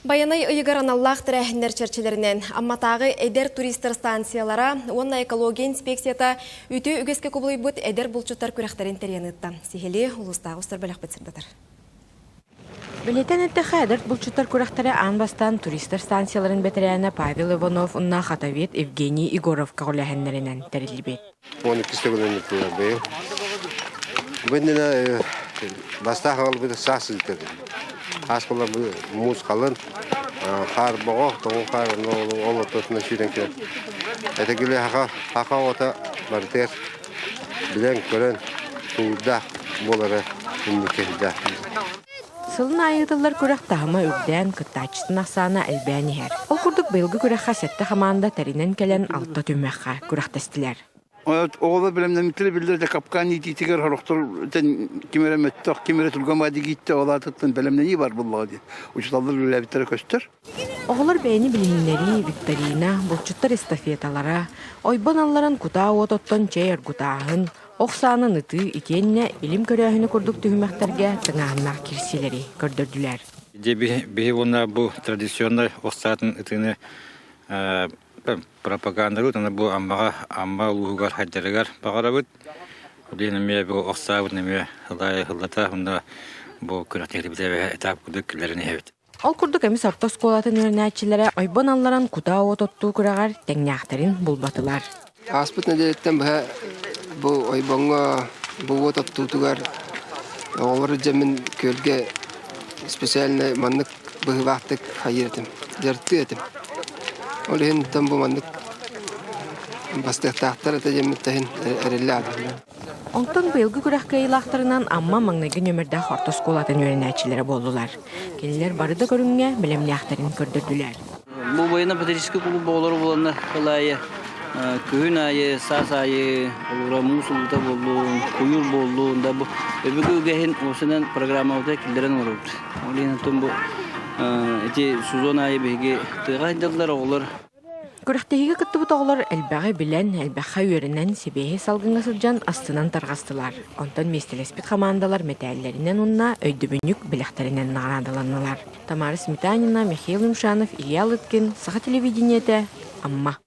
Баянай ыйыгаран Аллах тірәхіндер чәрчелерінен амматағы әдер туристер станциялара, онна экология инспекцията үті үгеске көбілей бұд әдер бұлчуттар көрәқтерін тәренітті. Сихели ұлыстағы ұстар бәліқ бітсірдіdir. Білетен әттіқі әдір бұлчуттар көрәқтері анбастан туристер станцияларын бәтірәні Павел Иванов, ұнна Хатавет Евгений Игоров қағыләхінлерінен тәрелі бет. Аскола муз қалын, қар бұғы, тоғын қар, олы тұтына шүйден келер. Әті келе хақа ота бартер, білен көрін, туылда болары үмікелді. Сылын айытылар көрек тағыма үрден күттачыстың ақсана әлбәні әр. Ол күрдік бұйылғы көрек қасетті қаманда тәрінен келен алты түмәққа көрек тәстілер. Oğlan bilemden mitli bildir de kapkan iti tiger haroktur kimere mettok kimere tulgamadi gitti oğlan tutun bilemden iyi var bullağı diye. Uçtaldır öyle bitere köstür. Oğlar beyni bilinleri, viktorina, bulçutlar estafetalara, oybanalların kuta ototton çeyir kutağın, oqsanın ıtı ikenne ilim körüğünü kurduk tühümekterge tınağınlar kirsileri gördürdüler. Bir ona bu tradisyonlar oqsatın ıtını пропагандарут ана бу амма лугар хаджаргар багарабыт динеме бу оксабыт неме хылай хылата хунда бу күрәтәре бизәбе этап күдүкләрне хәбит. Ал курдук эмис автосколатын өрнәчләре айбаналларын куда ототту күрәгәр тәңнәхтәрин булбатылар. Аспыт нәдәттән бу айбанга бу ототту тугар олар җәмен көлгә специальный маннык бу вакыт хайыртым. Дәртте этим. Олehen tambo mandık bastığıhtahtar eteceğimizden erilladi. Ondan bölge kürekkeylahtarından amma mağnagın ömürde hortoskolatın öğrenəçilere boldular. Keliler barıda görünge bilemnəxtarin kördürdüler. Bu boyuna patriski kulu boğuları bulanlar kılayı, köyün ayı, sas ayı, musulda boldu, kuyur boldu. Da bu öbürü gehin olsundan programı oldu kililerin olurdu. Olehen tambo eti suzon ayı bege tığaydalar olur. Күрәхтәге кытты бұтағылар әлбәғі білән, әлбәққа өрінен себейі салғынға сылжан астынан тарғастылар. Онтан местелеспет командалар мәтәлілерінен онна өйдібінік біләқтерінен нағанадаланылар. Тамара Сметанина, Михаил Имшанов, Илья Лыткин, Саха телевидениеті, Амма.